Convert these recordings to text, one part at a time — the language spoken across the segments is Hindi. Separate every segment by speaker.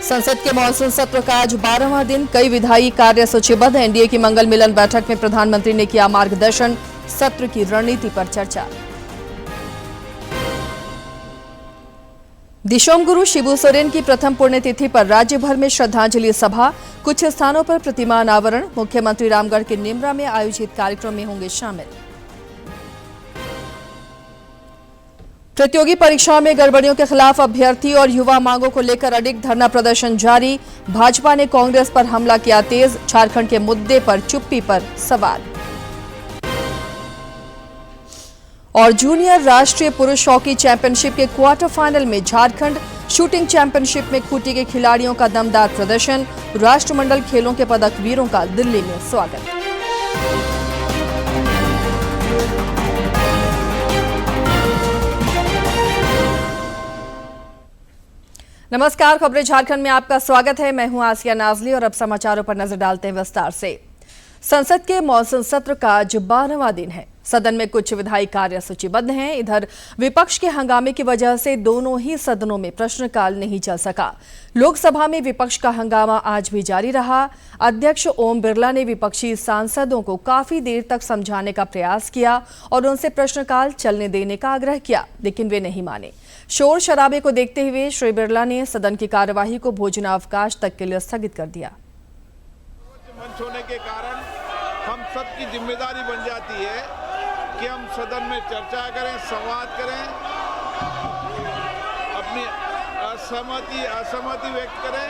Speaker 1: संसद के मॉनसून सत्र का आज 12वां दिन, कई विधायी कार्य सूचीबद्ध। एनडीए की मंगल मिलन बैठक में प्रधानमंत्री ने किया मार्गदर्शन, सत्र की रणनीति पर चर्चा। दिशोम गुरु शिबू सोरेन की प्रथम पुण्यतिथि पर राज्य भर में श्रद्धांजलि सभा, कुछ स्थानों पर प्रतिमा अनावरण। मुख्यमंत्री रामगढ़ के निमरा में आयोजित कार्यक्रम में होंगे शामिल। प्रतियोगी परीक्षाओं में गड़बड़ियों के खिलाफ अभ्यर्थी और युवा मांगों को लेकर अडिग धरना प्रदर्शन जारी। भाजपा ने कांग्रेस पर हमला किया तेज, झारखंड के मुद्दे पर चुप्पी पर सवाल। और जूनियर राष्ट्रीय पुरुष हॉकी चैंपियनशिप के क्वार्टर फाइनल में झारखंड शूटिंग चैंपियनशिप में खूंटी के खिलाड़ियों का दमदार प्रदर्शन। राष्ट्रमंडल खेलों के पदक वीरों का दिल्ली में स्वागत। नमस्कार, खबरें झारखंड में आपका स्वागत है। मैं हूं आसिया नाजली और अब समाचारों पर नजर डालते हैं विस्तार से। संसद के मॉनसून सत्र का आज 12वां दिन है। सदन में कुछ विधायी कार्य सूचीबद्ध हैं। इधर विपक्ष के हंगामे की वजह से दोनों ही सदनों में प्रश्नकाल नहीं चल सका। लोकसभा में विपक्ष का हंगामा आज भी जारी रहा। अध्यक्ष ओम बिरला ने विपक्षी सांसदों को काफी देर तक समझाने का प्रयास किया और उनसे प्रश्नकाल चलने देने का आग्रह किया, लेकिन वे नहीं माने। शोर शराबे को देखते हुए श्री बिरला ने सदन की कार्यवाही को भोजनावकाश तक के लिए स्थगित कर दिया।
Speaker 2: मंच होने के कारण हम सबकी जिम्मेदारी बन जाती है कि हम सदन में चर्चा करें, संवाद करें, अपनी असहमति व्यक्त करें।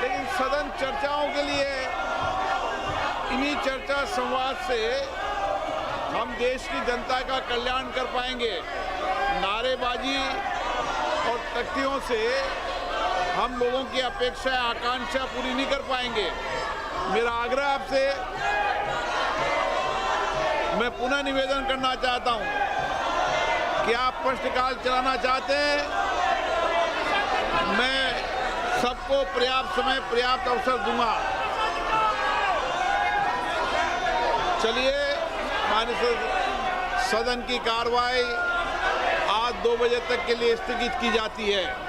Speaker 2: लेकिन सदन चर्चाओं के लिए, इन्हीं चर्चा संवाद से हम देश की जनता का कल्याण कर पाएंगे। नारेबाजी और तख्तियों से हम लोगों की अपेक्षा आकांक्षा पूरी नहीं कर पाएंगे। मेरा आग्रह आपसे, मैं पुनः निवेदन करना चाहता हूं कि आप प्रश्नकाल चलाना चाहते हैं, मैं सबको पर्याप्त समय, पर्याप्त अवसर दूंगा। चलिए, माननीय सदन की कार्रवाई आज 2 बजे तक के लिए स्थगित की जाती है।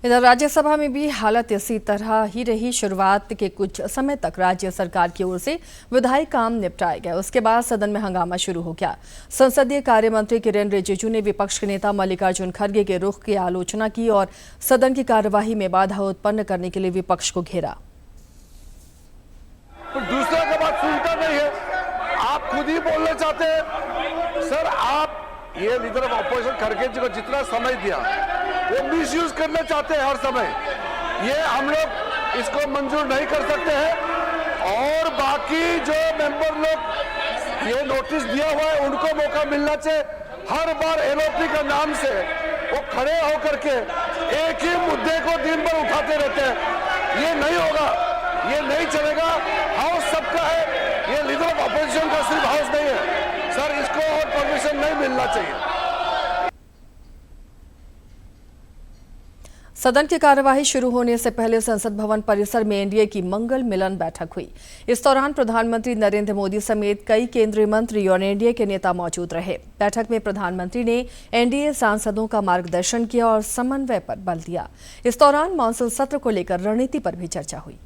Speaker 1: इधर राज्यसभा में भी हालत इसी तरह ही रही। शुरुआत के कुछ समय तक राज्य सरकार की ओर से विधायी काम निपटाए गए, उसके बाद सदन में हंगामा शुरू हो गया। संसदीय कार्य मंत्री किरेन रिजिजू ने विपक्ष के नेता मल्लिकार्जुन खड़गे के रुख की आलोचना की और सदन की कार्यवाही में बाधा उत्पन्न करने के लिए विपक्ष को घेरा।
Speaker 3: तो दूसरा का बात सुनता नहीं है, आप खुद ही बोलना चाहते हैं। सर, आप ये लीडर ऑफ ऑपोजिशन खड़गे जी को जितना समय दिया वो मिसयूज करना चाहते हैं हर समय। ये हम लोग इसको मंजूर नहीं कर सकते हैं और बाकी जो मेंबर लोग ये नोटिस दिया हुआ है उनको मौका मिलना चाहिए। हर बार एलओपी का नाम से वो खड़े होकर के एक ही मुद्दे को दिन भर उठाते रहते हैं। ये नहीं होगा, ये नहीं चलेगा। हाउस सबका है, ये लीडर ऑफ ऑपोजिशन का सिर्फ हाउस नहीं है। सर, इसको और परमिशन नहीं मिलना चाहिए।
Speaker 1: सदन की कार्यवाही शुरू होने से पहले संसद भवन परिसर में एनडीए की मंगल मिलन बैठक हुई। इस दौरान प्रधानमंत्री नरेंद्र मोदी समेत कई केंद्रीय मंत्री और एनडीए के नेता मौजूद रहे। बैठक में प्रधानमंत्री ने एनडीए सांसदों का मार्गदर्शन किया और समन्वय पर बल दिया। इस दौरान मॉनसून सत्र को लेकर रणनीति पर भी चर्चा हुई।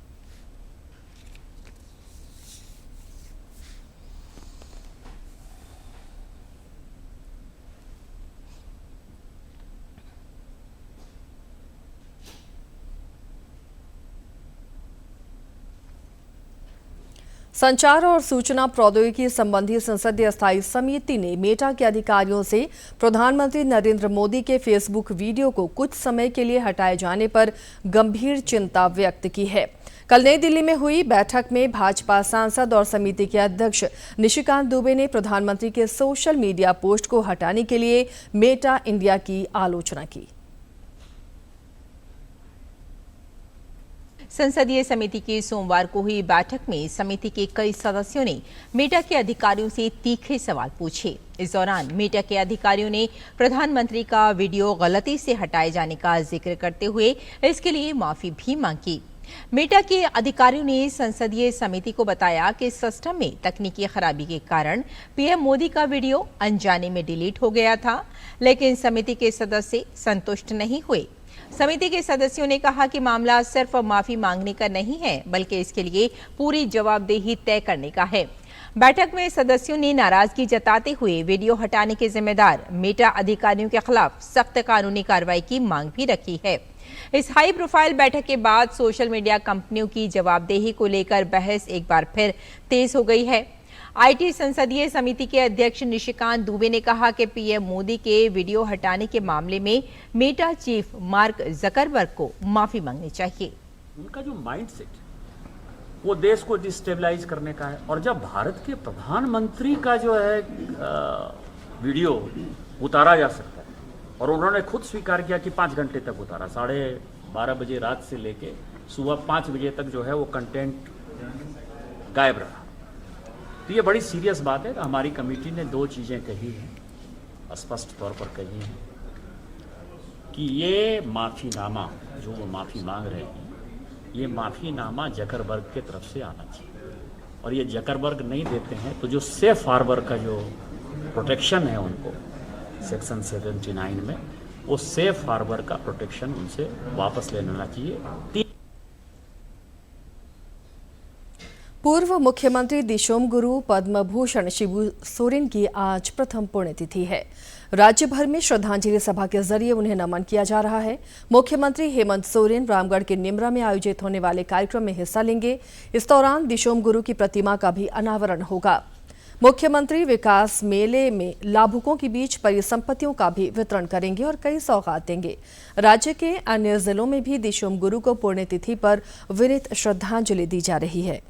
Speaker 1: संचार और सूचना प्रौद्योगिकी संबंधी संसदीय स्थायी समिति ने मेटा के अधिकारियों से प्रधानमंत्री नरेंद्र मोदी के फेसबुक वीडियो को कुछ समय के लिए हटाए जाने पर गंभीर चिंता व्यक्त की है। कल नई दिल्ली में हुई बैठक में भाजपा सांसद और समिति के अध्यक्ष निशिकांत दुबे ने प्रधानमंत्री के सोशल मीडिया पोस्ट को हटाने के लिए मेटा इंडिया की आलोचना की।
Speaker 4: संसदीय समिति की सोमवार को हुई बैठक में समिति के कई सदस्यों ने मेटा के अधिकारियों से तीखे सवाल पूछे। इस दौरान मेटा के अधिकारियों ने प्रधानमंत्री का वीडियो गलती से हटाए जाने का जिक्र करते हुए इसके लिए माफी भी मांगी। मीटा के अधिकारियों ने संसदीय समिति को बताया कि सिस्टम में तकनीकी खराबी के कारण पीएम मोदी का वीडियो अनजाने में डिलीट हो गया था, लेकिन समिति के सदस्य संतुष्ट नहीं हुए। समिति के सदस्यों ने कहा कि मामला सिर्फ माफी मांगने का नहीं है, बल्कि इसके लिए पूरी जवाबदेही तय करने का है। बैठक में सदस्यों ने नाराजगी जताते हुए वीडियो हटाने के जिम्मेदार मीटा अधिकारियों के खिलाफ सख्त कानूनी कार्रवाई की मांग भी रखी है। इस हाई प्रोफाइल बैठक के बाद सोशल मीडिया कंपनियों की जवाबदेही को लेकर बहस एक बार फिर तेज हो गई है। आईटी संसदीय समिति के अध्यक्ष निशिकांत दुबे ने कहा कि पीएम मोदी के वीडियो हटाने के मामले में मेटा चीफ मार्क जकरबर्ग को माफी मांगनी चाहिए।
Speaker 5: उनका जो माइंडसेट वो देश को डिस्टेबलाइज करने का है, और जब भारत के प्रधानमंत्री का जो है वीडियो उतारा जा सकता है, और उन्होंने खुद स्वीकार किया कि 5 घंटे तक उतारा, 12:30 बजे रात से लेके सुबह 5 बजे तक जो है वो कंटेंट गायब रहा, तो ये बड़ी सीरियस बात है। हमारी कमेटी ने 2 चीज़ें कही हैं, स्पष्ट तौर पर कही हैं कि ये माफ़ीनामा जो वो माफ़ी मांग रहे हैं, ये माफ़ीनामा जकरबर्ग के तरफ से आना चाहिए, और ये जकरबर्ग नहीं देते हैं तो जो सेफ हार्बर का जो प्रोटेक्शन है उनको सेक्शन 79 में, वो सेफ हार्बर का प्रोटेक्शन उनसे वापस ले लेना चाहिए।
Speaker 1: पूर्व मुख्यमंत्री दिशोम गुरु पद्म भूषण शिबू सोरेन की आज प्रथम पुण्यतिथि है। राज्य भर में श्रद्धांजलि सभा के जरिए उन्हें नमन किया जा रहा है। मुख्यमंत्री हेमंत सोरेन रामगढ़ के निमरा में आयोजित होने वाले कार्यक्रम में हिस्सा लेंगे। इस दौरान दिशोम गुरु की प्रतिमा का भी अनावरण होगा। मुख्यमंत्री विकास मेले में लाभुकों के बीच परिसंपत्तियों का भी वितरण करेंगे और कई सौगात देंगे। राज्य के अन्य जिलों में भी दिशोम गुरु को पुण्यतिथि पर विनीत श्रद्धांजलि दी जा रही है।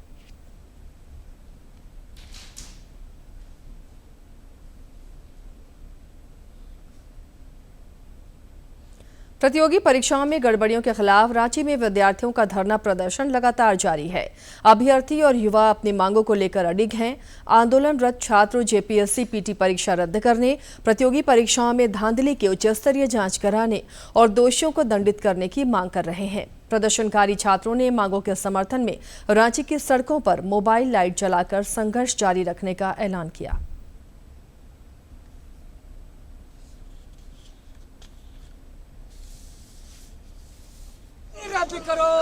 Speaker 1: प्रतियोगी परीक्षाओं में गड़बड़ियों के खिलाफ रांची में विद्यार्थियों का धरना प्रदर्शन लगातार जारी है। अभ्यर्थी और युवा अपनी मांगों को लेकर अडिग हैं। आंदोलनरत छात्र जेपीएससी पीटी परीक्षा रद्द करने, प्रतियोगी परीक्षाओं में धांधली की उच्च स्तरीय जांच कराने और दोषियों को दंडित करने की मांग कर रहे हैं। प्रदर्शनकारी छात्रों ने मांगों के समर्थन में रांची की सड़कों पर मोबाइल लाइट जलाकर संघर्ष जारी रखने का ऐलान किया।
Speaker 6: रद्द करो,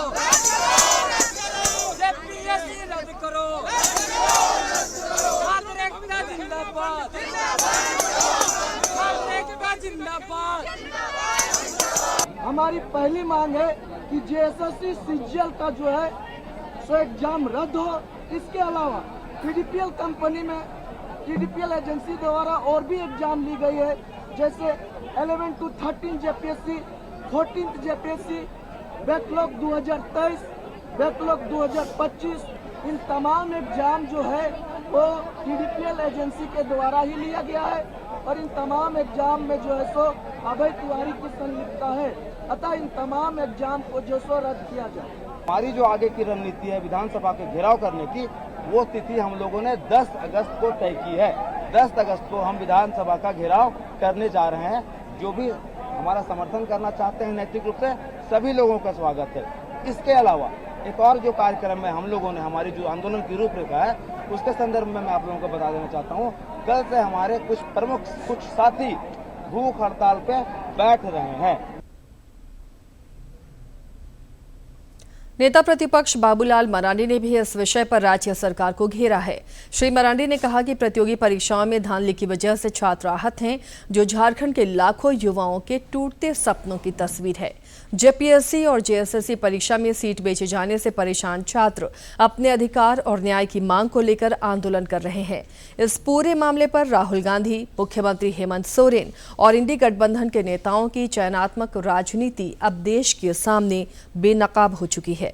Speaker 6: जेपीएससी रद्द करो, छात्र एकता जिंदाबाद, छात्र एकता जिंदाबाद। हमारी पहली मांग है कि जेएसएससी सीजीएल का जो है सो एग्जाम रद्द हो। इसके अलावा टीडीपीएल कंपनी में टीडीपीएल एजेंसी द्वारा और भी एग्जाम ली गई है, जैसे 11 to 13 JPSC, 14th JPSC, backlog 2023, backlog 2025, इन तमाम एग्जाम जो है वो टीडीपीएल एजेंसी के द्वारा ही लिया गया है और इन तमाम एग्जाम में जो है सो अभय तिवारी की संलिप्तता है। अतः इन तमाम एग्जाम को जो सो रद्द किया जाए।
Speaker 7: हमारी जो आगे की रणनीति है विधानसभा के घेराव करने की, वो तिथि हम लोगों ने 10 अगस्त को तय की है। 10 अगस्त को हम विधानसभा का घेराव करने जा रहे हैं। जो भी हमारा समर्थन करना चाहते हैं नैतिक रूप से, सभी लोगों का स्वागत है। इसके अलावा एक और जो कार्यक्रम में हम लोगों ने हमारी जो आंदोलन की रूपरेखा है, उसके संदर्भ में मैं आप लोगों को बता देना चाहता हूँ। कल से हमारे कुछ साथी भूख हड़ताल पे बैठ रहे हैं।
Speaker 1: नेता प्रतिपक्ष बाबूलाल मरांडी ने भी इस विषय पर राज्य सरकार को घेरा है। श्री मरांडी ने कहा कि प्रतियोगी परीक्षाओं में धांधली की वजह से छात्र आहत हैं, जो झारखंड के लाखों युवाओं के टूटते सपनों की तस्वीर है। जेपीएससी और जेएसएससी परीक्षा में सीट बेचे जाने से परेशान छात्र अपने अधिकार और न्याय की मांग को लेकर आंदोलन कर रहे हैं। इस पूरे मामले पर राहुल गांधी, मुख्यमंत्री हेमंत सोरेन और इंडी गठबंधन के नेताओं की चयनात्मक राजनीति अब देश के सामने बेनकाब हो चुकी है।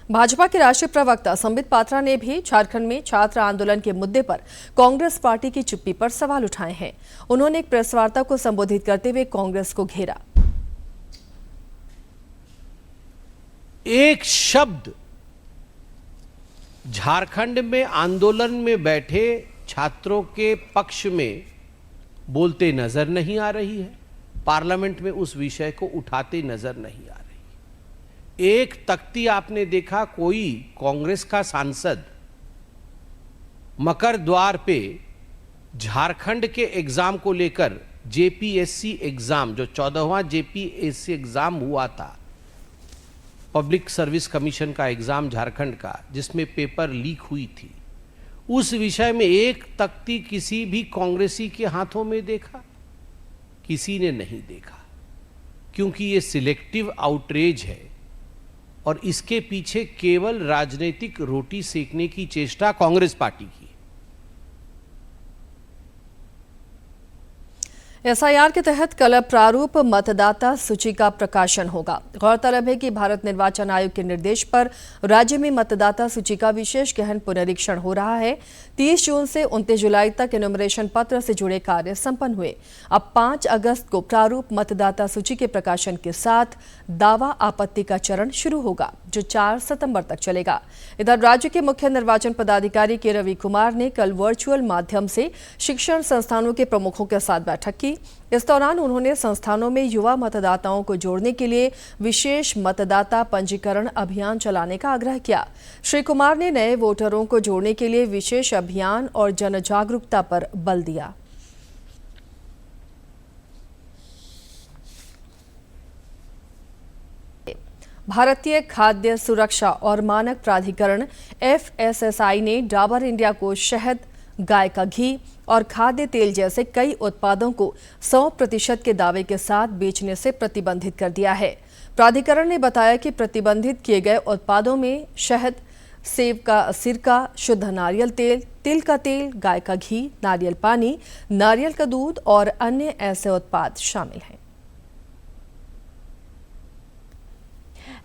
Speaker 1: भाजपा के राष्ट्रीय प्रवक्ता संबित पात्रा ने भी झारखंड में छात्र आंदोलन के मुद्दे पर कांग्रेस पार्टी की चुप्पी पर सवाल उठाए हैं। उन्होंने एक प्रेस वार्ता को संबोधित करते हुए कांग्रेस को घेरा।
Speaker 8: एक शब्द झारखंड में आंदोलन में बैठे छात्रों के पक्ष में बोलते नजर नहीं आ रही है। पार्लियामेंट में उस विषय को उठाते नजर नहीं आ रही। एक तख्ती आपने देखा, कोई कांग्रेस का सांसद मकर द्वार पे झारखंड के एग्जाम को लेकर, जेपीएससी एग्जाम, जो 14वां जेपीएससी एग्जाम हुआ था, पब्लिक सर्विस कमीशन का एग्जाम झारखंड का, जिसमें पेपर लीक हुई थी, उस विषय में एक तख्ती किसी भी कांग्रेसी के हाथों में देखा? किसी ने नहीं देखा, क्योंकि ये सिलेक्टिव आउटरीच है और इसके पीछे केवल राजनीतिक रोटी सेकने की चेष्टा कांग्रेस पार्टी की।
Speaker 1: एसआईआर के तहत कल प्रारूप मतदाता सूची का प्रकाशन होगा। गौरतलब है कि भारत निर्वाचन आयोग के निर्देश पर राज्य में मतदाता सूची का विशेष गहन पुनरीक्षण हो रहा है। 30 जून से 29 जुलाई तक एनुमरेशन पत्र से जुड़े कार्य संपन्न हुए। अब 5 अगस्त को प्रारूप मतदाता सूची के प्रकाशन के साथ दावा आपत्ति का चरण शुरू होगा, जो 4 सितंबर तक चलेगा। इधर राज्य के मुख्य निर्वाचन पदाधिकारी के रवि कुमार ने कल वर्चुअल माध्यम से शिक्षण संस्थानों के प्रमुखों के साथ बैठक की। इस दौरान उन्होंने संस्थानों में युवा मतदाताओं को जोड़ने के लिए विशेष मतदाता पंजीकरण अभियान चलाने का आग्रह किया। श्री कुमार ने नए वोटरों को जोड़ने के लिए विशेष अभियान और जन जागरूकता पर बल दिया। भारतीय खाद्य सुरक्षा और मानक प्राधिकरण FSSAI ने डाबर इंडिया को शहद, गाय का घी और खाद्य तेल जैसे कई उत्पादों को 100% के दावे के साथ बेचने से प्रतिबंधित कर दिया है। प्राधिकरण ने बताया कि प्रतिबंधित किए गए उत्पादों में शहद, सेब का सिरका, शुद्ध नारियल तेल, तिल का तेल, गाय का घी, नारियल पानी, नारियल का दूध और अन्य ऐसे उत्पाद शामिल हैं।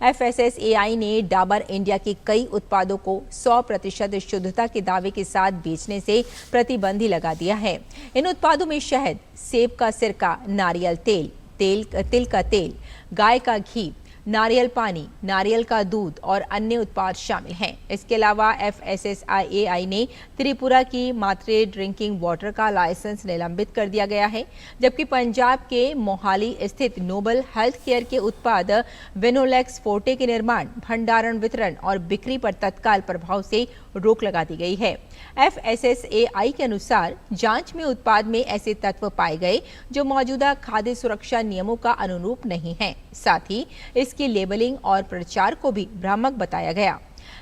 Speaker 4: FSSAI ने डाबर इंडिया के कई उत्पादों को 100% शुद्धता के दावे के साथ बेचने से प्रतिबंध लगा दिया है। इन उत्पादों में शहद, सेब का सिरका, नारियल तेल, तिल का तेल, गाय का घी, नारियल पानी, नारियल का दूध और अन्य उत्पाद शामिल हैं। इसके अलावा FSSAI ने त्रिपुरा की मात्रे ड्रिंकिंग वाटर का लाइसेंस निलंबित कर दिया गया है, जबकि पंजाब के मोहाली स्थित नोबल हेल्थ केयर के उत्पाद विनोलेक्स फोर्टे के निर्माण, भंडारण, वितरण और बिक्री पर तत्काल प्रभाव से रोक लगा दी गई है। FSSAI के अनुसार जांच में उत्पाद में ऐसे तत्व पाए गए जो मौजूदा खाद्य सुरक्षा नियमों का अनुरूप नहीं हैं। साथ ही इसकी लेबलिंग और प्रचार को भी भ्रामक बताया गया।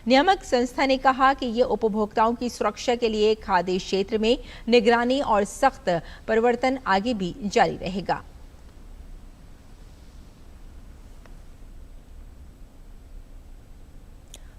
Speaker 4: नियामक संस्था ने कहा कि ये उपभोक्ताओं की सुरक्षा के लिए खाद्य क्षेत्र में निगरानी और सख्त परिवर्तन आगे भी जारी रहेगा।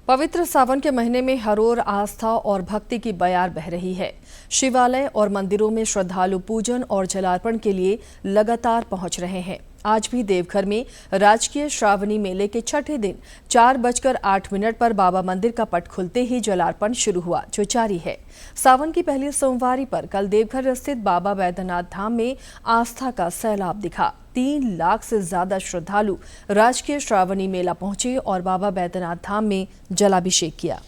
Speaker 1: पवित्र सावन के महीने में हर ओर आस्था और भक्ति की बयार बह रही है। शिवालय और मंदिरों में श्रद्धालु पूजन और जलार्पण के लिए लगातार पहुंच रहे हैं। आज भी देवघर में राजकीय श्रावणी मेले के छठे दिन 4:08 पर बाबा मंदिर का पट खुलते ही जलार्पण शुरू हुआ, जो जारी है। सावन की पहली सोमवारी पर कल देवघर स्थित बाबा बैद्यनाथ धाम में आस्था का सैलाब दिखा। 3 लाख से ज्यादा श्रद्धालु राजकीय श्रावणी मेला पहुंचे और बाबा बैद्यनाथ धाम में जलाभिषेक किया।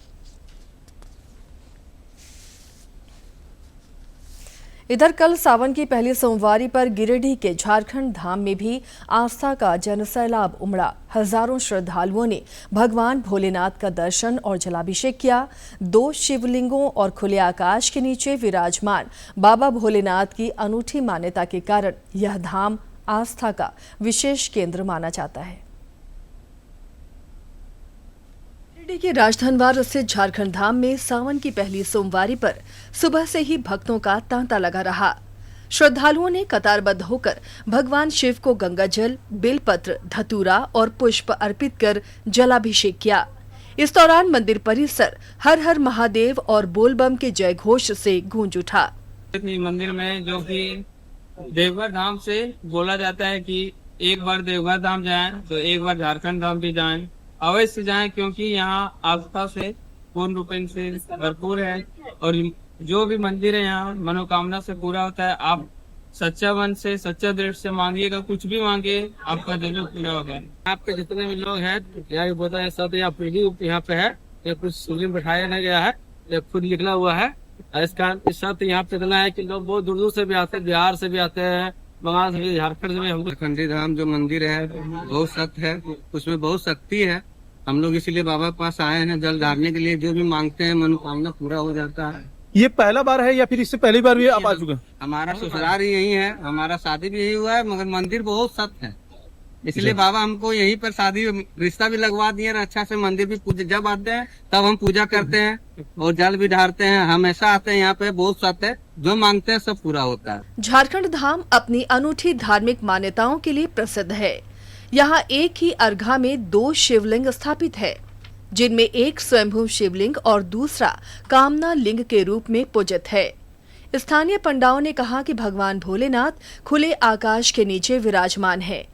Speaker 1: इधर कल सावन की पहली सोमवारी पर गिरिडीह के झारखंड धाम में भी आस्था का जनसैलाब उमड़ा। हजारों श्रद्धालुओं ने भगवान भोलेनाथ का दर्शन और जलाभिषेक किया। 2 शिवलिंगों और खुले आकाश के नीचे विराजमान बाबा भोलेनाथ की अनूठी मान्यता के कारण यह धाम आस्था का विशेष केंद्र माना जाता है। गिरिडीह के राजधनवार स्थित झारखंड धाम में सावन की पहली सोमवारी पर सुबह से ही भक्तों का तांता लगा रहा। श्रद्धालुओं ने कतारबद्ध होकर भगवान शिव को गंगाजल, बेलपत्र, धतूरा और पुष्प अर्पित कर जलाभिषेक किया। इस दौरान मंदिर परिसर हर हर महादेव और बोलबम के जय घोष से गूंज उठा।
Speaker 9: मंदिर में जो कि देवघर धाम से बोला जाता है कि एक बार देवघर धाम जाएं तो एक बार झारखंड धाम भी जाएं, अवश्य जाएं, क्योंकि यहाँ आस्था से पूर्ण रूपेण से भरपूर है और जो भी मंदिर है यहाँ मनोकामना से पूरा होता है। आप सच्चा मन से, सच्चा दृढ़ से मांगिएगा, कुछ भी मांगे आपका जरूर पूरा होगा। आपके जितने भी लोग हैं यहाँ बोलता है सब यहाँ पीढ़ी यहाँ पे है, ये कुछ सूर्य बैठाया नहीं गया है, ये खुद लिखना हुआ है। इसका शब्द यहाँ पे इतना है कि लोग बहुत दूर दूर से भी आते हैं, बिहार से भी आते हैं, बंगाल से झारखंड में हमको खंडी धाम जो मंदिर है बहुत सत्य है, उसमें बहुत शक्ति है। हम लोग इसीलिए बाबा के पास आए हैं जल ढारने के लिए। जो भी मांगते हैं मनोकामना पूरा हो जाता है।
Speaker 10: ये पहला बार है या फिर इससे पहली बार भी आप आ चुके हैं?
Speaker 9: हमारा ससुराल ही यही है, हमारा शादी भी यही हुआ है, मगर मंदिर बहुत सत्य है, इसलिए बाबा हमको यहीं पर शादी रिश्ता भी लगवा दिए। अच्छा से मंदिर भी पूजा, जब आते हैं तब हम पूजा करते हैं और जल भी ढारते हैं। हमेशा आते हैं यहाँ पे, बहुत सत्य है, जो मांगते हैं सब पूरा होता है।
Speaker 1: झारखंड धाम अपनी अनूठी धार्मिक मान्यताओं के लिए प्रसिद्ध है। यहाँ एक ही अर्घा में 2 शिवलिंग स्थापित है, जिनमें एक स्वयंभू शिवलिंग और दूसरा कामना लिंग के रूप में पूजित है। स्थानीय पंडाओं ने कहा कि भगवान भोलेनाथ खुले आकाश के नीचे विराजमान है।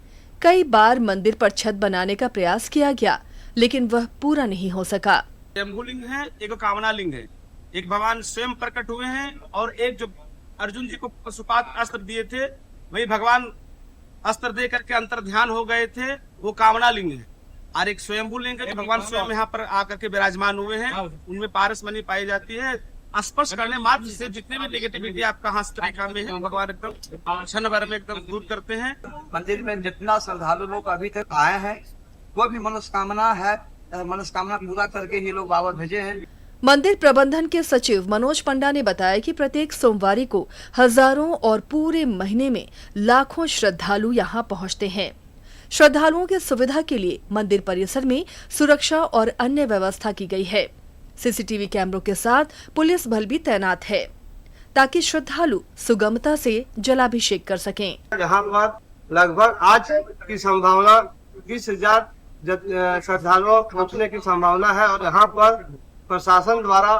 Speaker 1: कई बार मंदिर पर छत बनाने का प्रयास किया गया, लेकिन वह पूरा नहीं हो सका।
Speaker 11: स्वयंभू लिंग है, एक कामना लिंग है। एक भगवान स्वयं प्रकट हुए हैं और एक जो अर्जुन जी को पशुपात अस्त्र दिए थे, वही भगवान अस्त्र दे करके अंतर ध्यान हो गए थे, वो कामना लिंग है। और एक स्वयंभू लिंग है, भगवान स्वयं यहाँ पर आकर के विराजमान हुए हैं, उनमें पारसमणि पाई जाती है। स्पर्श करने मात्र से जितने भी नेगेटिविटी आपका हस्तरेखा में है, भगवान एकदम क्षण भर में एकदम दूर करते हैं।
Speaker 6: मंदिर में जितना श्रद्धालु लोग अभी तक आए हैं, कोई भी मनोकामना है, मनोकामना पूरा करके ही लोग बाबा भेजे हैं।
Speaker 1: मंदिर प्रबंधन के सचिव मनोज पंडा ने बताया कि प्रत्येक सोमवारी को हजारों और पूरे महीने में लाखों श्रद्धालु यहां पहुंचते हैं। श्रद्धालुओं की सुविधा के लिए मंदिर परिसर में सुरक्षा और अन्य व्यवस्था की गई है। सीसीटीवी कैमरों के साथ पुलिस बल भी तैनात है, ताकि श्रद्धालु सुगमता से जलाभिषेक कर सकें।
Speaker 6: यहाँ पर लगभग आज की संभावना 20,000 श्रद्धालुओं पहुँचने की संभावना है और यहाँ पर प्रशासन द्वारा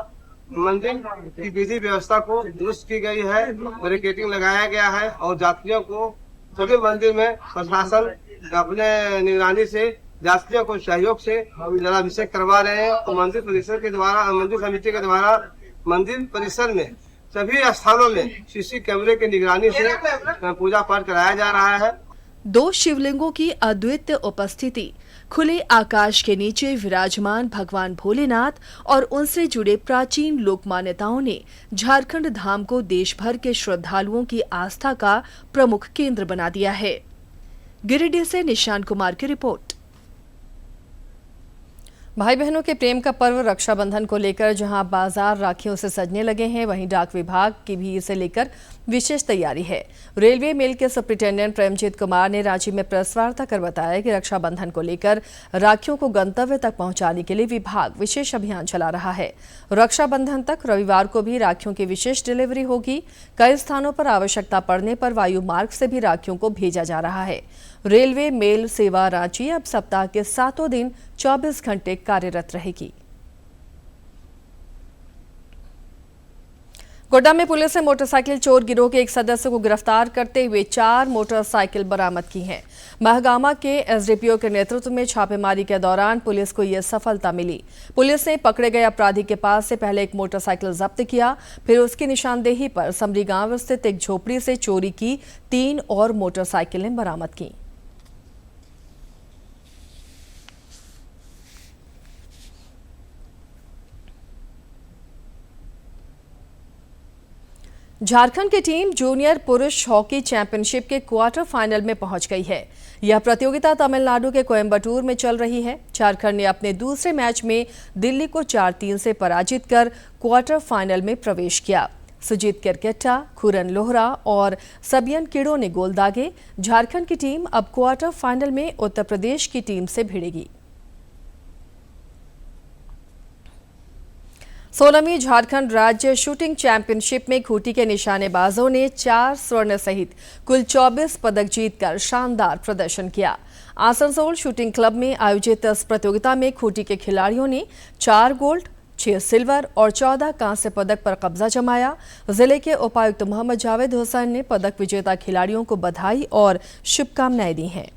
Speaker 6: मंदिर की विधि व्यवस्था को दुरुस्त की गई है, बैरिकेडिंग लगाया गया है और यात्रियों को सभी मंदिर में प्रशासन अपने निगरानी से यात्रियों को सहयोग से जलाभिषेक करवा रहे हैं। तो मंदिर परिसर के द्वारा, मंदिर समिति के द्वारा मंदिर परिसर में सभी स्थानों में सीसी कैमरे की निगरानी से पूजा पाठ कराया जा रहा है।
Speaker 1: 2 शिवलिंगों की अद्वितीय उपस्थिति, खुले आकाश के नीचे विराजमान भगवान भोलेनाथ और उनसे जुड़े प्राचीन लोक मान्यताओं ने झारखंड धाम को देश भर के श्रद्धालुओं की आस्था का प्रमुख केंद्र बना दिया है। गिरिडीह से निशान कुमार की रिपोर्ट। भाई बहनों के प्रेम का पर्व रक्षाबंधन को लेकर जहां बाजार राखियों से सजने लगे हैं, वहीं डाक विभाग की भी इसे लेकर विशेष तैयारी है। रेलवे मेल के सुपरिटेंडेंट प्रेमजीत कुमार ने रांची में प्रेस वार्ता कर बताया कि रक्षाबंधन को लेकर राखियों को गंतव्य तक पहुंचाने के लिए विभाग विशेष अभियान चला रहा है। रक्षाबंधन तक रविवार को भी राखियों की विशेष डिलीवरी होगी। कई स्थानों पर आवश्यकता पड़ने पर वायु मार्ग से भी राखियों को भेजा जा रहा है। रेलवे मेल सेवा रांची अब सप्ताह के 7 दिन 24 घंटे कार्यरत रहेगी। गोड्डा में पुलिस ने मोटरसाइकिल चोर गिरोह के एक सदस्य को गिरफ्तार करते हुए 4 मोटरसाइकिल बरामद की हैं। महगामा के एसडीपीओ के नेतृत्व में छापेमारी के दौरान पुलिस को यह सफलता मिली। पुलिस ने पकड़े गए अपराधी के पास से पहले एक मोटरसाइकिल जब्त किया, फिर उसकी निशानदेही पर समरी गांव स्थित एक झोपड़ी से चोरी की 3 और मोटरसाइकिलें बरामद की। झारखंड की टीम जूनियर पुरुष हॉकी चैंपियनशिप के क्वार्टर फाइनल में पहुंच गई है। यह प्रतियोगिता तमिलनाडु के कोयम्बटूर में चल रही है। झारखंड ने अपने दूसरे मैच में दिल्ली को 4-3 से पराजित कर क्वार्टर फाइनल में प्रवेश किया। सुजीत केरकेट्टा, खुरन लोहरा और सबियन किड़ो ने गोल दागे। झारखंड की टीम अब क्वार्टर फाइनल में उत्तर प्रदेश की टीम से भिड़ेगी। 16वीं झारखंड राज्य शूटिंग चैंपियनशिप में खूंटी के निशानेबाजों ने 4 स्वर्ण सहित कुल 24 पदक जीतकर शानदार प्रदर्शन किया। आसनसोल शूटिंग क्लब में आयोजित इस प्रतियोगिता में खूंटी के खिलाड़ियों ने 4 गोल्ड, 6 सिल्वर और 14 कांस्य पदक पर कब्जा जमाया। जिले के उपायुक्त मोहम्मद जावेद हुसैन ने पदक विजेता खिलाड़ियों को बधाई और शुभकामनाएं दी हैं।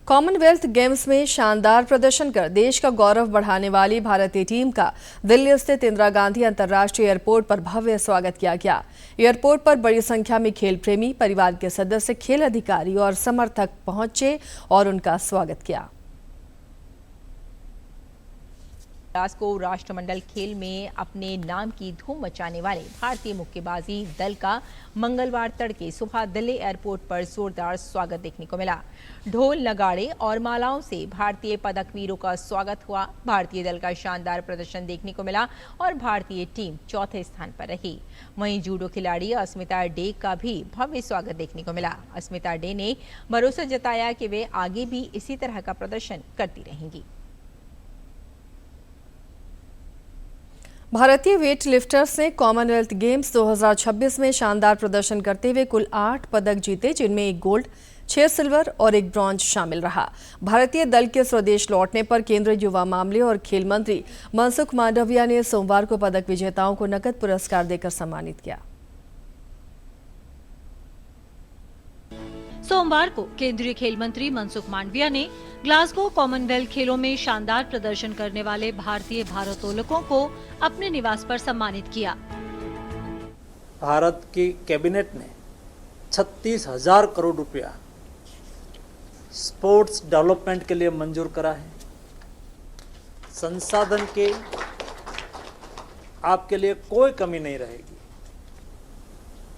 Speaker 1: कॉमनवेल्थ गेम्स में शानदार प्रदर्शन कर देश का गौरव बढ़ाने वाली भारतीय टीम का दिल्ली स्थित इंदिरा गांधी अंतर्राष्ट्रीय एयरपोर्ट पर भव्य स्वागत किया गया। एयरपोर्ट पर बड़ी संख्या में खेल प्रेमी, परिवार के सदस्य, खेल अधिकारी और समर्थक पहुंचे और उनका स्वागत किया।
Speaker 4: ग्लासगो राष्ट्रमंडल खेल में अपने नाम की धूम मचाने वाले भारतीय मुक्केबाजी दल का मंगलवार तड़के सुबह दिल्ली एयरपोर्ट पर जोरदार स्वागत देखने को मिला। ढोल, नगाड़े और मालाओं से भारतीय पदक वीरों का स्वागत हुआ। भारतीय दल का शानदार प्रदर्शन देखने को मिला और भारतीय टीम चौथे स्थान पर रही। वहीं जूडो खिलाड़ी अस्मिता डे का भी भव्य स्वागत देखने को मिला। अस्मिता डे ने भरोसा जताया कि वे आगे भी इसी तरह का प्रदर्शन करती रहेंगी।
Speaker 1: भारतीय वेट लिफ्टर्स ने कॉमनवेल्थ गेम्स 2026 में शानदार प्रदर्शन करते हुए कुल 8 पदक जीते, जिनमें 1 गोल्ड, 6 सिल्वर और 1 ब्रॉन्ज शामिल रहा। भारतीय दल के स्वदेश लौटने पर केंद्रीय युवा मामले और खेल मंत्री मनसुख मांडविया ने सोमवार को पदक विजेताओं को नकद पुरस्कार देकर सम्मानित किया।
Speaker 12: सोमवार को केंद्रीय खेल मंत्री मनसुख मांडविया ने ग्लासगो कॉमनवेल्थ खेलों में शानदार प्रदर्शन करने वाले भारतीय भारोत्तोलकों को अपने निवास पर सम्मानित किया।
Speaker 13: भारत की कैबिनेट ने 36,000 करोड़ रुपया स्पोर्ट्स डेवलपमेंट के लिए मंजूर करा है। संसाधन के आपके लिए कोई कमी नहीं रहेगी।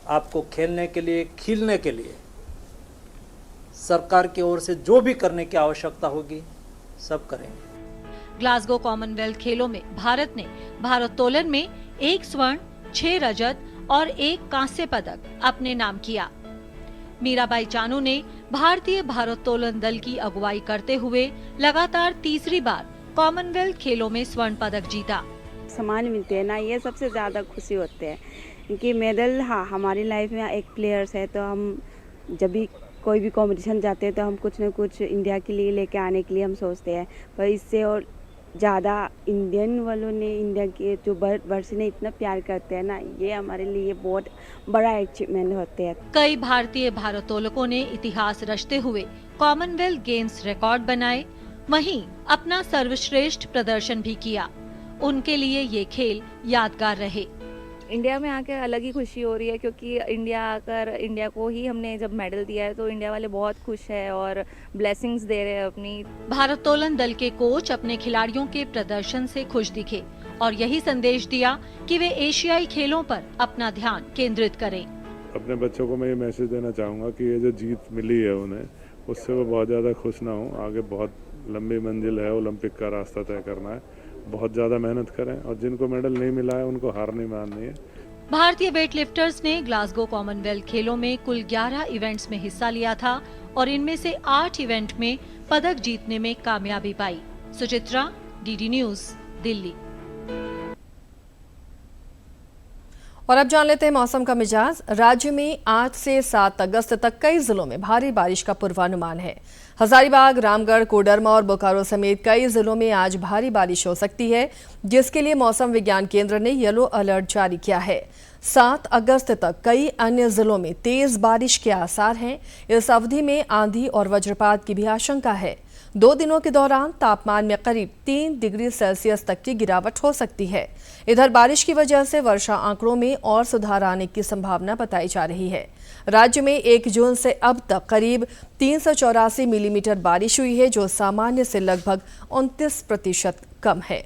Speaker 13: आपको खेलने के लिए, खिलने के लिए सरकार की ओर से जो भी करने की आवश्यकता होगी सब करेंगे।
Speaker 12: ग्लासगो कॉमनवेल्थ खेलों में भारत ने भारोत्तोलन में 1 स्वर्ण, 6 रजत और 1 कांस्य पदक अपने नाम किया। मीराबाई चानू ने भारतीय भारोत्तोलन दल की अगुवाई करते हुए लगातार तीसरी बार कॉमनवेल्थ खेलों में स्वर्ण पदक जीता।
Speaker 14: सम्मान मिलते हैं ना, ये सबसे ज्यादा खुशी होते हैं क्योंकि मेडल, हाँ, हमारी लाइफ में एक प्लेयर्स है तो हम जब भी कोई भी कंपटीशन जाते हैं तो हम कुछ न कुछ इंडिया के लिए लेके आने के लिए हम सोचते हैं। पर इससे और ज़्यादा इंडियन वालों ने, इंडिया के जो वर्ष ने इतना प्यार करते हैं ना, ये हमारे लिए बहुत बड़ा अचीवमेंट होते हैं।
Speaker 12: कई भारतीय भारोत्तोलकों ने इतिहास रचते हुए कॉमनवेल्थ गेम्स रिकॉर्ड बनाए, वहीं अपना सर्वश्रेष्ठ प्रदर्शन भी किया। उनके लिए ये खेल यादगार रहे।
Speaker 14: इंडिया में आके अलग ही खुशी हो रही है क्योंकि इंडिया को ही हमने जब मेडल दिया है तो इंडिया वाले बहुत खुश है और ब्लेसिंग्स दे रहे हैं अपनी।
Speaker 12: भारोत्तोलन दल के कोच अपने खिलाड़ियों के प्रदर्शन से खुश दिखे और यही संदेश दिया कि वे एशियाई खेलों पर अपना ध्यान केंद्रित करें।
Speaker 15: अपने बच्चों को मैं ये मैसेज देना चाहूँगा कि ये जो जीत मिली है उन्हें, उससे वो बहुत ज़्यादा खुश ना हो। आगे बहुत लंबी मंजिल है, ओलंपिक का रास्ता तय करना है, बहुत ज़्यादा मेहनत करें और जिनको मेडल नहीं मिला है उनको हार नहीं माननी है।
Speaker 12: भारतीय वेट लिफ्टर्स ने ग्लासगो कॉमनवेल्थ खेलों में कुल 11 इवेंट्स में हिस्सा लिया था और इनमें से 8 इवेंट में पदक जीतने में कामयाबी पाई। Suchitra, DD news, Delhi.
Speaker 1: और अब जान लेते हैं मौसम का मिजाज। राज्य में 8 से 7 अगस्त तक कई जिलों में भारी बारिश का पूर्वानुमान है। हजारीबाग, रामगढ़, कोडरमा और बोकारो समेत कई जिलों में आज भारी बारिश हो सकती है, जिसके लिए मौसम विज्ञान केंद्र ने येलो अलर्ट जारी किया है। 7 अगस्त तक कई अन्य जिलों में तेज बारिश के आसार हैं। इस अवधि में आंधी और वज्रपात की भी आशंका है। 2 दिनों के दौरान तापमान में करीब 3 डिग्री सेल्सियस तक की गिरावट हो सकती है। इधर बारिश की वजह से वर्षा आंकड़ों में और सुधार आने की संभावना बताई जा रही है। राज्य में 1 जून से अब तक करीब 384 मिलीमीटर बारिश हुई है, जो सामान्य से लगभग 29% कम है।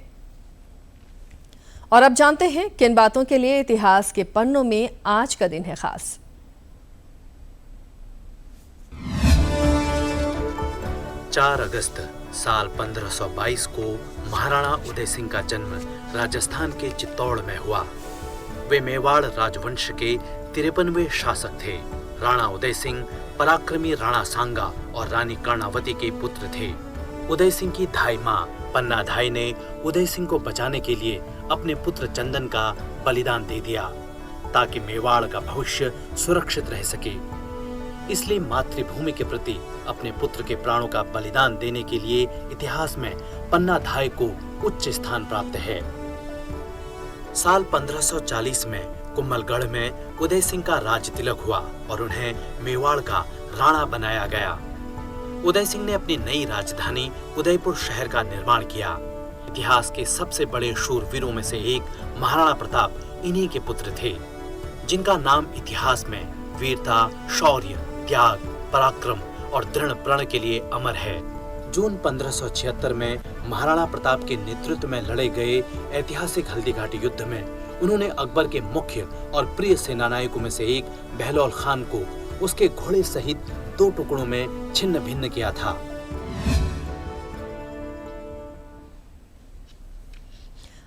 Speaker 1: और अब जानते हैं किन बातों के लिए इतिहास के पन्नों में आज का दिन है खास।
Speaker 16: 4 अगस्त साल 1522 को महाराणा उदय सिंह का जन्म राजस्थान के चित्तौड़ में हुआ। वे मेवाड़ राजवंश के 53वें शासक थे। राणा उदय सिंह पराक्रमी राणा सांगा और रानी कर्णावती के पुत्र थे। उदय सिंह की धाई मां पन्ना धाई ने उदय सिंह को बचाने के लिए अपने पुत्र चंदन का बलिदान दे दिया ताकि मेवाड़ का भविष्य सुरक्षित रह सके। इसलिए मातृभूमि के प्रति अपने पुत्र के प्राणों का बलिदान देने के लिए इतिहास में पन्ना धाई को उच्च स्थान प्राप्त है। साल 1540 में कुम्भलगढ़ में उदय सिंह का राज तिलक हुआ और उन्हें मेवाड़ का राणा बनाया गया। उदय सिंह ने अपनी नई राजधानी उदयपुर शहर का निर्माण किया। इतिहास के सबसे बड़े शूरवीरों में से एक महाराणा प्रताप इन्हीं के पुत्र थे, जिनका नाम इतिहास में वीरता, शौर्य, त्याग, पराक्रम और दृढ़ प्रण के लिए अमर है। जून 1576 में महाराणा प्रताप के नेतृत्व में लड़े गए ऐतिहासिक हल्दीघाटी युद्ध में उन्होंने अकबर के मुख्य और प्रिय सेनानायकों में से एक बहलोल खान को उसके घोड़े सहित 2 टुकड़ों में छिन्न भिन्न किया था।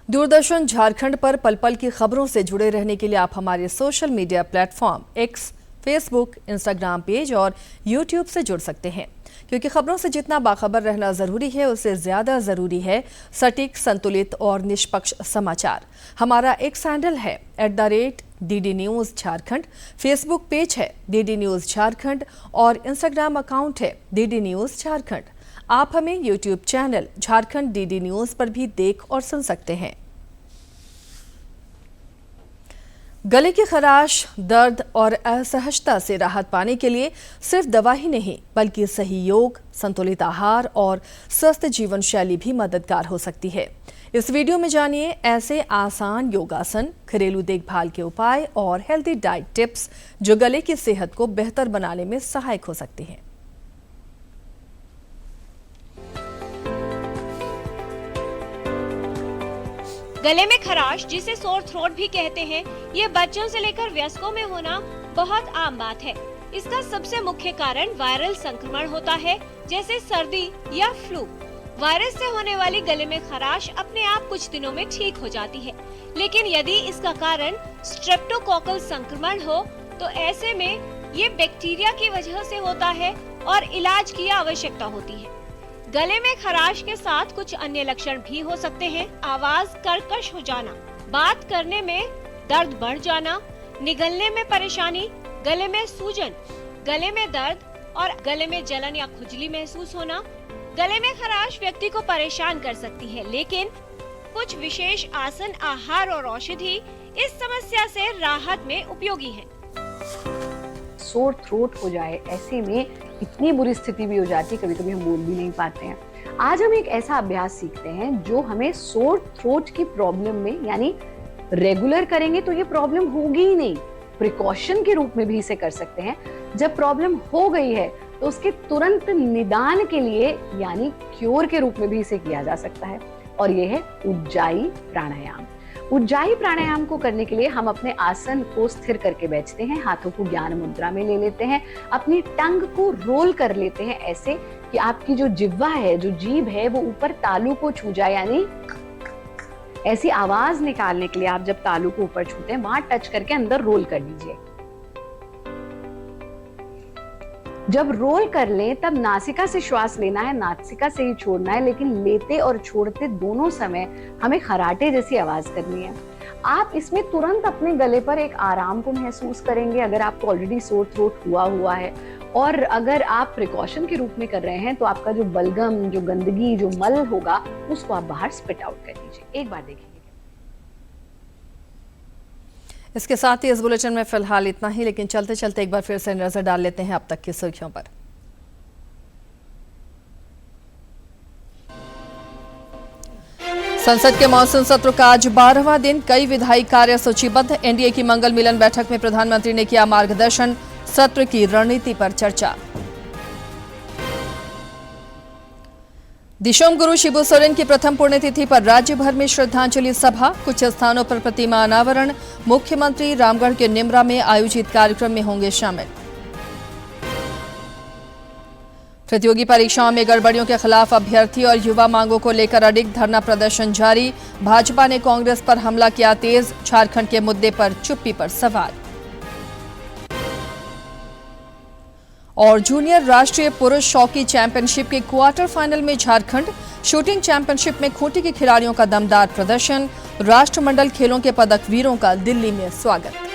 Speaker 1: दूरदर्शन झारखंड पर पल पल की खबरों से जुड़े रहने के लिए आप हमारे social media platform x, Facebook, Instagram page और यूट्यूब से जुड़ सकते हैं, क्योंकि खबरों से जितना बाखबर रहना जरूरी है उससे ज्यादा जरूरी है सटीक, संतुलित और निष्पक्ष समाचार। हमारा एक्स हैंडल है @DD news Jharkhand, Facebook page है DD न्यूज़ झारखंड और इंस्टाग्राम अकाउंट है DD न्यूज़ झारखंड। आप हमें YouTube channel Jharkhand DD news पर भी देख और सुन सकते हैं। गले की खराश, दर्द और असहजता से राहत पाने के लिए सिर्फ दवा ही नहीं बल्कि सही योग, संतुलित आहार और स्वस्थ जीवन शैली भी मददगार हो सकती है। इस वीडियो में जानिए ऐसे आसान योगासन, घरेलू देखभाल के उपाय और हेल्दी डाइट टिप्स जो गले की सेहत को बेहतर बनाने में सहायक हो सकती हैं।
Speaker 17: गले में खराश, जिसे सोर थ्रोट भी कहते हैं, ये बच्चों से लेकर वयस्कों में होना बहुत आम बात है। इसका सबसे मुख्य कारण वायरल संक्रमण होता है, जैसे सर्दी या फ्लू। वायरस से होने वाली गले में खराश अपने आप कुछ दिनों में ठीक हो जाती है, लेकिन यदि इसका कारण स्ट्रेप्टोकोकल संक्रमण हो तो ऐसे में ये बैक्टीरिया की वजह से होता है और इलाज की आवश्यकता होती है। गले में खराश के साथ कुछ अन्य लक्षण भी हो सकते हैं। आवाज कर्कश हो जाना, बात करने में दर्द बढ़ जाना, निगलने में परेशानी, गले में सूजन, गले में दर्द और गले में जलन या खुजली महसूस होना। गले में खराश व्यक्ति को परेशान कर सकती है, लेकिन कुछ विशेष आसन, आहार और औषधि इस समस्या से राहत में उपयोगी हैं।
Speaker 18: सोर थ्रोट हो जाए, ऐसे में इतनी बुरी स्थिति भी हो जाती है, कभी कभी हम बोल भी नहीं पाते हैं। आज हम एक ऐसा अभ्यास सीखते हैं जो हमें सोर थ्रोट की प्रॉब्लम में, यानी रेगुलर करेंगे तो ये प्रॉब्लम होगी ही नहीं, प्रिकॉशन के रूप में भी इसे कर सकते हैं। जब प्रॉब्लम हो गई है तो उसके तुरंत निदान के लिए, यानी क्योर के रूप में भी इसे किया जा सकता है, और ये है उज्जाई प्राणायाम। उज्जाई प्राणायाम को करने के लिए हम अपने आसन को स्थिर करके बैठते हैं, हाथों को ज्ञान मुद्रा में ले लेते हैं, अपनी टंग को रोल कर लेते हैं ऐसे कि आपकी जो जिह्वा है, जो जीभ है, वो ऊपर तालू को छू जाए, यानी ऐसी आवाज निकालने के लिए आप जब तालू को ऊपर छूते हैं वहां टच करके अंदर रोल कर लीजिए। जब रोल कर लें तब नासिका से श्वास लेना है, नासिका से ही छोड़ना है, लेकिन लेते और छोड़ते दोनों समय हमें खराटे जैसी आवाज करनी है। आप इसमें तुरंत अपने गले पर एक आराम को महसूस करेंगे अगर आपको ऑलरेडी सोर थ्रोट हुआ है, और अगर आप प्रिकॉशन के रूप में कर रहे हैं तो आपका जो बलगम, जो गंदगी, जो मल होगा उसको आप बाहर स्पिट आउट कर दीजिए। एक बार देखेंगे।
Speaker 1: इसके साथ ही इस बुलेटिन में फिलहाल इतना ही, लेकिन चलते चलते एक बार फिर से नजर डाल लेते हैं अब तक की सुर्खियों पर। संसद के मॉनसून सत्र का आज 12वां दिन, कई विधायी कार्य सूचीबद्ध। एनडीए की मंगल मिलन बैठक में प्रधानमंत्री ने किया मार्गदर्शन, सत्र की रणनीति पर चर्चा। दिशोम गुरु शिबू सोरेन की प्रथम पुण्यतिथि पर राज्य भर में श्रद्धांजलि सभा, कुछ स्थानों पर प्रतिमा अनावरण। मुख्यमंत्री रामगढ़ के निमरा में आयोजित कार्यक्रम में होंगे शामिल। प्रतियोगी परीक्षाओं में गड़बड़ियों के खिलाफ अभ्यर्थी और युवा मांगों को लेकर अडिग धरना प्रदर्शन जारी। भाजपा ने कांग्रेस पर हमला किया तेज, झारखंड के मुद्दे पर चुप्पी पर सवाल। और जूनियर राष्ट्रीय पुरुष हॉकी चैंपियनशिप के क्वार्टर फाइनल में झारखंड, शूटिंग चैंपियनशिप में खूंटी के खिलाड़ियों का दमदार प्रदर्शन। राष्ट्रमंडल खेलों के पदक वीरों का दिल्ली में स्वागत।